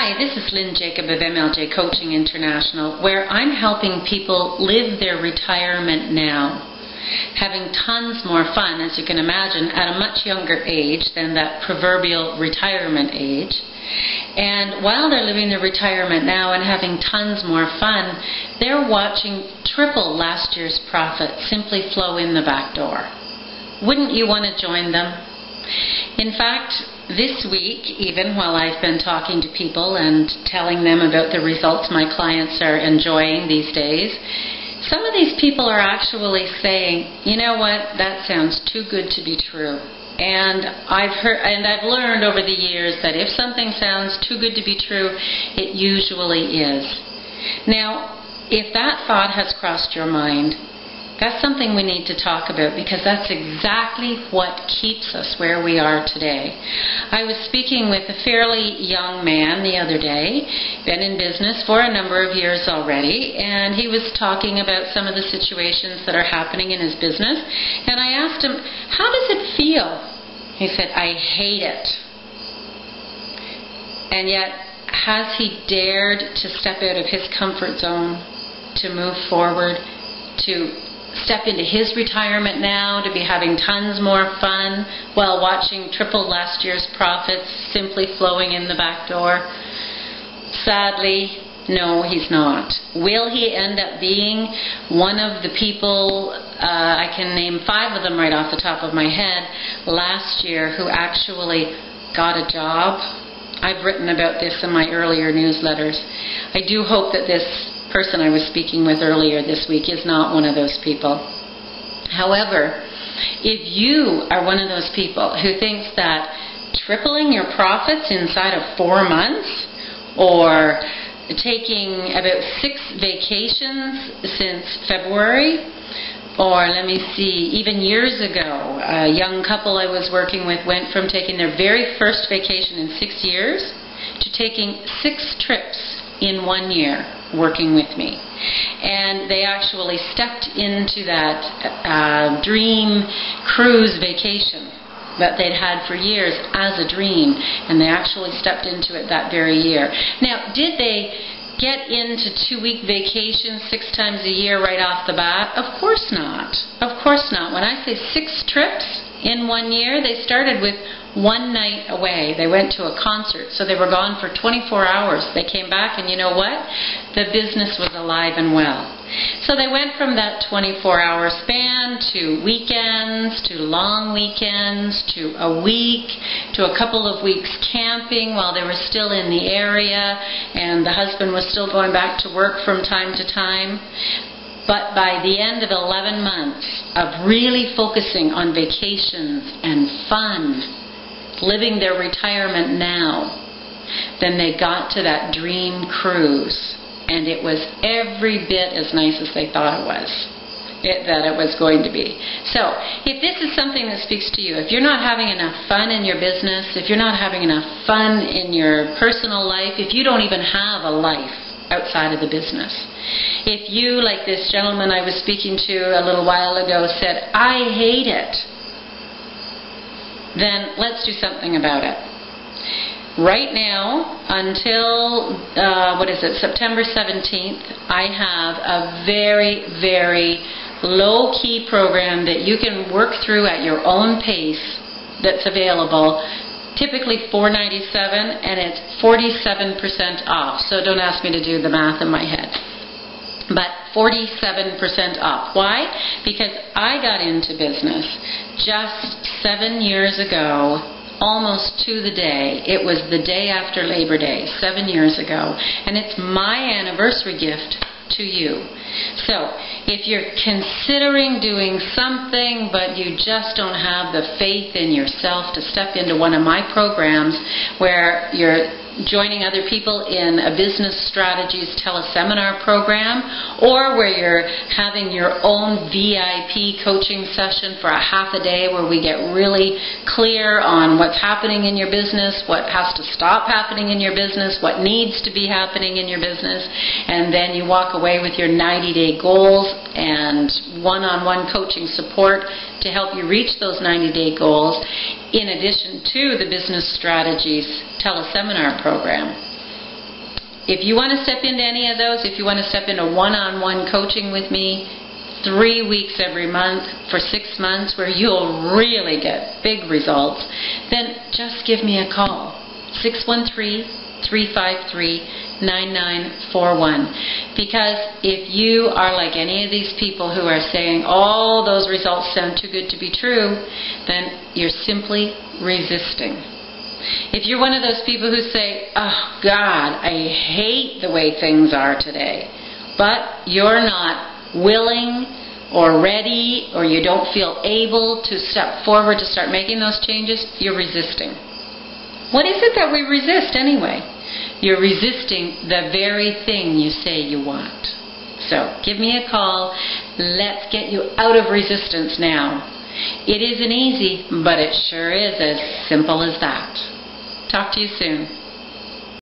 Hi, this is Lynne Jacob of MLJ Coaching International, where I'm helping people live their retirement now, having tons more fun, as you can imagine, at a much younger age than that proverbial retirement age. And while they're living their retirement now and having tons more fun, they're watching triple last year's profit simply flow in the back door. Wouldn't you want to join them? In fact, this week, even while I've been talking to people and telling them about the results my clients are enjoying these days, some of these people are actually saying, you know what, that sounds too good to be true. And I've learned over the years that if something sounds too good to be true, it usually is. Now, if that thought has crossed your mind, that's something we need to talk about, because that's exactly what keeps us where we are today. I was speaking with a fairly young man the other day, been in business for a number of years already, and he was talking about some of the situations that are happening in his business. And I asked him, how does it feel? He said, I hate it. And yet, has he dared to step out of his comfort zone, to move forward, to step into his retirement now, to be having tons more fun while watching triple last year's profits simply flowing in the back door? Sadly, no, he's not. Will he end up being one of the people, I can name 5 of them right off the top of my head, last year who actually got a job? I've written about this in my earlier newsletters. I do hope that this person I was speaking with earlier this week is not one of those people. However, if you are one of those people who thinks that tripling your profits inside of 4 months, or taking about 6 vacations since February, or let me see, even years ago, a young couple I was working with went from taking their very first vacation in 6 years to taking 6 trips in 1 year working with me. And they actually stepped into that dream cruise vacation that they'd had for years as a dream, and they actually stepped into it that very year. Now, did they get into 2-week vacations 6 times a year right off the bat? Of course not. Of course not. When I say 6 trips in 1 year, they started with 1 night away. They went to a concert, so they were gone for 24 hours. They came back, and you know what? The business was alive and well. So they went from that 24-hour span to weekends, to long weekends, to a week, to a couple of weeks camping while they were still in the area, and the husband was still going back to work from time to time. But by the end of 11 months of really focusing on vacations and fun, living their retirement now, then they got to that dream cruise, and it was every bit as nice as they thought that it was going to be. So, if this is something that speaks to you, if you're not having enough fun in your business, if you're not having enough fun in your personal life, if you don't even have a life outside of the business, if you, like this gentleman I was speaking to a little while ago, said, I hate it, then let's do something about it. Right now, until, September 17th, I have a very, very low-key program that you can work through at your own pace that's available, typically $497, and it's 47% off. So don't ask me to do the math in my head. But 47% off. Why? Because I got into business just 7 years ago, almost to the day. It was the day after Labor Day, 7 years ago. And it's my anniversary gift to you. So, if you're considering doing something, but you just don't have the faith in yourself to step into one of my programs where you're joining other people in a business strategies teleseminar program, or where you're having your own VIP coaching session for a half a day where we get really clear on what's happening in your business, what has to stop happening in your business, what needs to be happening in your business, and then you walk away with your 90-day goals and one-on-one coaching support to help you reach those 90-day goals, in addition to the business strategies teleseminar program. if you want to step into any of those, if you want to step into one-on-one coaching with me, 3 weeks every month for 6 months where you'll really get big results, then just give me a call. 613-353-9941. Because if you are like any of these people who are saying all those results sound too good to be true, then you're simply resisting. If you're one of those people who say, oh God, I hate the way things are today, but you're not willing or ready, or you don't feel able to step forward to start making those changes, you're resisting. What is it that we resist anyway? You're resisting the very thing you say you want. So give me a call. Let's get you out of resistance now. It isn't easy, but it sure is as simple as that. Talk to you soon.